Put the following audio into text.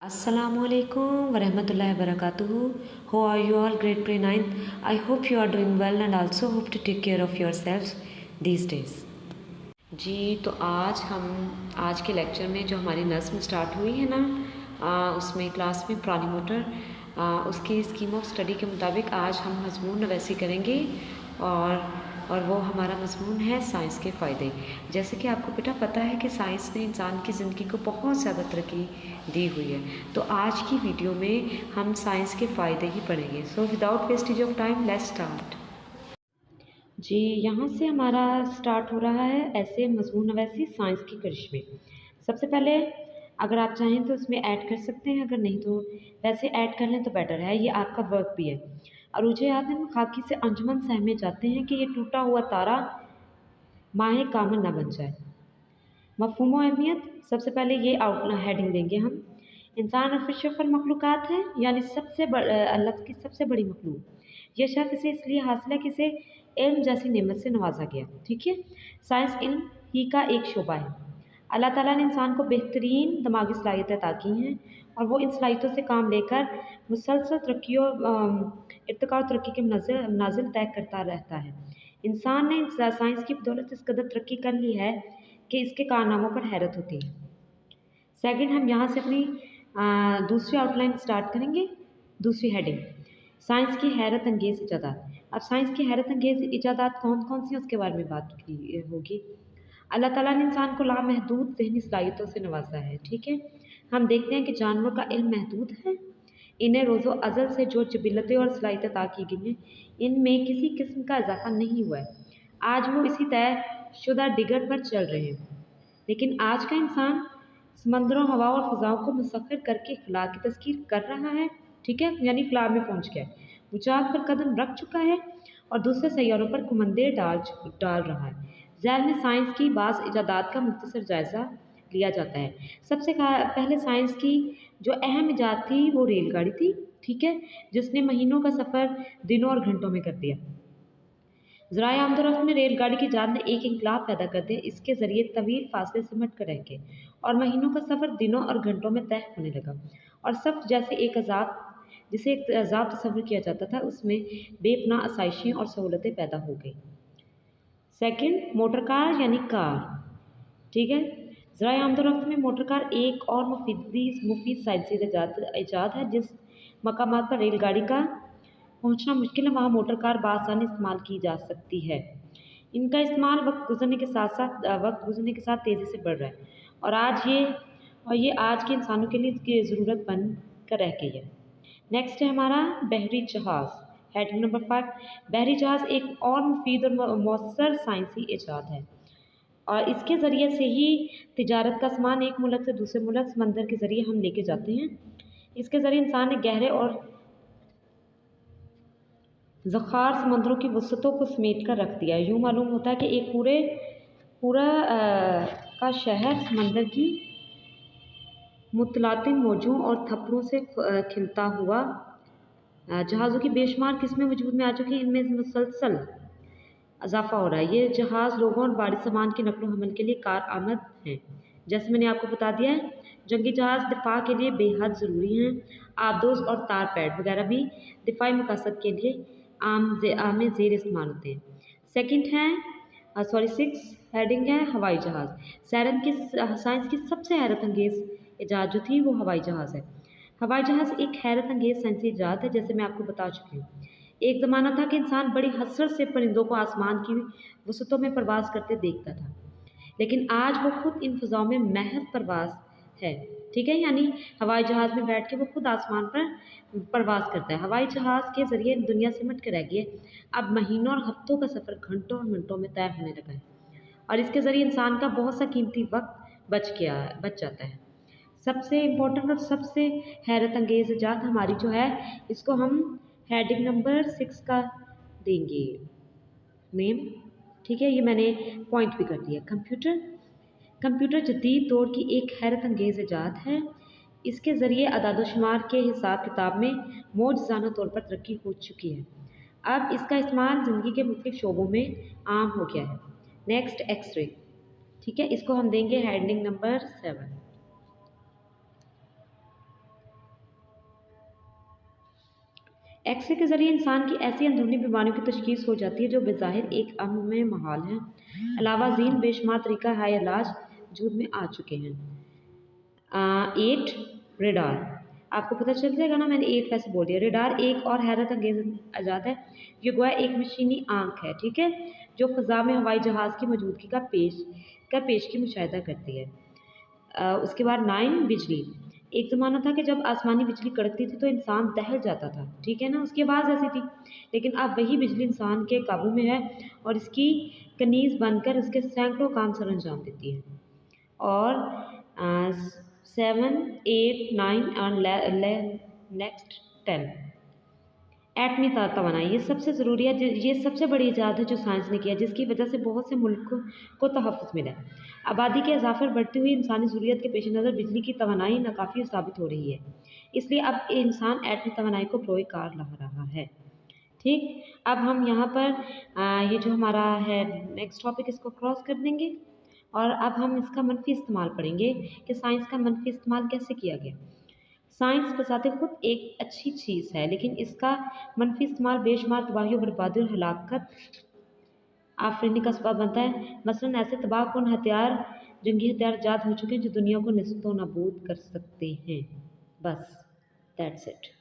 Assalamualaikum warahmatullahi wabarakatuh. How are you all? Grade pre 9th. I hope you are doing well and also hope to take care of yourselves these days. जी तो आज के lecture में जो हमारी नज़्म start हुई है ना उसमें क्लास में पुरानी मोटर उसकी स्कीम ऑफ स्टडी के मुताबिक आज हम मज़मून नवैसी करेंगे और वो हमारा मज़मून है साइंस के फ़ायदे। जैसे कि आपको बेटा पता है कि साइंस ने इंसान की ज़िंदगी को बहुत ज़्यादा तरक्की दी हुई है, तो आज की वीडियो में हम साइंस के फ़ायदे ही पढ़ेंगे। So without wastage of time let's start. जी यहाँ से हमारा स्टार्ट हो रहा है ऐसे मज़मून नवैसी साइंस की करिश्मे। सबसे पहले अगर आप चाहें तो इसमें ऐड कर सकते हैं, अगर नहीं तो वैसे ऐड कर लें तो बेटर है। ये आपका वर्क भी है। अरूजे आदम खाकी से अंजुमन सहमे जाते हैं कि ये टूटा हुआ तारा माहे कामन ना बन जाए। मफ़हूम अहमियत, सबसे पहले ये हेडिंग देंगे हम। इंसान अफशफर मखलूक़ात है, यानी अल्लाह की सबसे बड़ी मखलूक। यह शर्फ इसे इसलिए हासिल है कि इसे इल्म जैसी नेमत से नवाजा गया। ठीक है, साइंस इल्म ही का एक शोबा है। अल्लाह ताला ने इंसान को बेहतरीन दिमागी सलाहियतें अता की हैं और वो इन सलाहियतों से काम लेकर मुसलसल तरक्की और इर्तिका और तरक्की के मनाजिल तय करता रहता है। इंसान ने साइंस की बदौलत इस कदर तरक्की कर ली है कि इसके कारनामों पर हैरत होती है। सेकंड, हम यहाँ से अपनी दूसरी आउटलाइन स्टार्ट करेंगे। दूसरी हेडिंग, साइंस की हैरत अंगेज़ इजादात। अब साइंस की हैरत अंगेज़ इजादात कौन कौन सी हैं उसके बारे में बात की होगी। अल्लाह ताला ने इंसान को लामहदूद ज़हनी सलाहियतों से नवाजा है। ठीक है, हम देखते हैं कि जानवरों का इल्म महदूद है। इन्हें रोज़ो अज़ल से जो जबिलतें और सलाहियतें अता की गई हैं, इनमें किसी किस्म का इजाफा नहीं हुआ है। आज वो इसी तयशुदा डिगर पर चल रहे हैं, लेकिन आज का इंसान समंदरों, हवा और फ़ज़ाओं को मुसख्खर करके खला की तस्कीर कर रहा है। ठीक है, यानी खला में पहुँच गया है, वो चाँद पर कदम रख चुका है और दूसरे सैयारों पर कुमंदे डाल रहा है। ज़ैल में साइंस की बाज़ इजादात का मुख्तसर जायज़ा लिया जाता है। सबसे पहले साइंस की जो अहम इजाद थी वो रेलगाड़ी थी। ठीक है, जिसने महीनों का सफ़र दिनों और घंटों में कर दिया। ज़राए आमदोरफ्त में रेलगाड़ी की इजाद ने एक इंकलाब पैदा कर दिया। इसके ज़रिए तवील फासले सिमट कर रह गए और महीनों का सफ़र दिनों और घंटों में तय होने लगा और सफ़र जिसे एक अज़ाब तस्वुर किया जाता था उसमें बेपनाह आसाइशें और सहूलतें पैदा हो गई। सेकंड, मोटर कार यानी कार। ठीक है, ज़राए आमदोरफ्त में मोटर कार एक और मुफीद साइंसी इजाद है। जिस मकामात पर रेलगाड़ी का पहुंचना मुश्किल है वहाँ मोटर कार बआसानी इस्तेमाल की जा सकती है। इनका इस्तेमाल वक्त गुजरने के साथ तेज़ी से बढ़ रहा है और ये आज के इंसानों के लिए इसकी ज़रूरत बन कर रह गई है। नेक्स्ट है हमारा बहरी जहाज़। हेडिंग नंबर 5, बहरी जहाज़ एक और मुफीद और मौसर साइंसी इजाद है और इसके ज़रिए से ही तिजारत का सामान एक मुल्क से दूसरे मुल्क समंदर के ज़रिए हम लेके जाते हैं। इसके ज़रिए इंसान ने गहरे और ज़ख़ार समंदरों की वसअतों को समेट कर रख दिया। यूँ मालूम होता है कि एक पूरा का शहर समंदर की मुतलातिन मौजों और थप्पड़ों से खिलता हुआ। जहाज़ों की बेशुमार किस्में वजूद में आ चुकी हैं, इनमें मुसलसल इजाफा हो रहा है। ये जहाज़ लोगों और भारी सामान की नकलो हमल के लिए कारआमद हैं। जैसे मैंने आपको बता दिया है, जंगी जहाज़ दिफा के लिए बेहद ज़रूरी हैं। आबदोज़ और तार पैड वगैरह भी दिफाई मकसद के लिए आम ज़ेर इस्तेमाल होते हैं। सेकंड है 6 हेडिंग है हवाई जहाज़। साइंस की सबसे हैरत अंगेज़ इजाद जो थी वो हवाई जहाज़ है। हवाई जहाज़ एक हैरत अंगेज़ साइंसी इजाद है, जैसे मैं आपको बता चुकी हूँ। एक ज़माना था कि इंसान बड़ी हसरत से परिंदों को आसमान की वसअतों में परवाज़ करते देखता था, लेकिन आज वो खुद इन फ़ज़ाओं में महज़ परवाज़ है। ठीक है, यानी हवाई जहाज़ में बैठ के वो खुद आसमान पर परवाज़ करता है। हवाई जहाज़ के ज़रिए दुनिया सिमट के रह गई है। अब महीनों और हफ्तों का सफ़र घंटों और मिनटों में तय होने लगा है और इसके ज़रिए इंसान का बहुत सा कीमती वक्त बच जाता है। सबसे इम्पोर्टेंट और सबसे हैरत अंगेज़ इजाद हमारी जो है, इसको हम हेडिंग नंबर 6 का देंगे नेम। ठीक है, ये मैंने पॉइंट भी कर दिया। कंप्यूटर जदीद दौर की एक हैरत अंगेज़ इजाद है। इसके ज़रिए अदाद-ओ-शुमार के हिसाब किताब में मौजज़ाना तौर पर तरक्की हो चुकी है। अब इसका इस्तेमाल ज़िंदगी के मुख्तलिफ शोबों में आम हो गया है। Next, X ray. ठीक है, इसको हम देंगे हेडिंग नंबर 7। एक्सरे के ज़रिए इंसान की ऐसी अंदरूनी बीमारियों की तशखीस हो जाती है जो बज़ाहिर एक अम्र में महाल हैं। अलावा ज़ीन बेशुमार तरीका है इलाज वजूद में आ चुके हैं। 8 रेडार, आपको पता चल जाएगा ना, मैंने 8 वैसे बोल दिया। रेडार एक और हैरत अंगेज़ इजाद है। ये गोया एक मशीनी आंख है, ठीक है, जो फ़ज़ा में हवाई जहाज़ की मौजूदगी का पेश की मुशाहिदा करती है। उसके बाद 9 बिजली। एक ज़माना था कि जब आसमानी बिजली कड़कती थी तो इंसान दहल जाता था, ठीक है ना, उसकी आवाज़ ऐसी थी। लेकिन अब वही बिजली इंसान के काबू में है और इसकी कनीज़ बनकर उसके सैकड़ों काम सर अंजाम देती है। और 7 8 9 और नेक्स्ट 10 एटमी तवानाई, ये सबसे ज़रूरी है, ये सबसे बड़ी ईजाद है जो साइंस ने किया, जिसकी वजह से बहुत से मुल्क को तहफ़्फ़ुज़ मिला है। आबादी के इजाफे और बढ़ती हुई इंसानी ज़रूरियत के पेश नज़र बिजली की तवानाई नाकाफ़ी साबित हो रही है। इसलिए अब इंसान एटमी तवानाई को बरोए कार ला रहा है। ठीक, अब हम यहाँ पर ये जो हमारा है नेक्स्ट टॉपिक, इसको क्रॉस कर देंगे और अब हम इसका मनफी इस्तेमाल पढ़ेंगे कि साइंस का मनफी इस्तेमाल कैसे किया गया। साइंस बज़ाते खुद एक अच्छी चीज़ है, लेकिन इसका मनफी इस्तेमाल बेशुमार तबाही और बर्बादी और हलाकत आफरीनी का सबब बनता है। मसलन ऐसे तबाहकुन हथियार, जंगी हथियार ईजाद हो चुके हैं जो दुनिया को नेस्तो नाबूद कर सकते हैं। बस, दैट्स इट।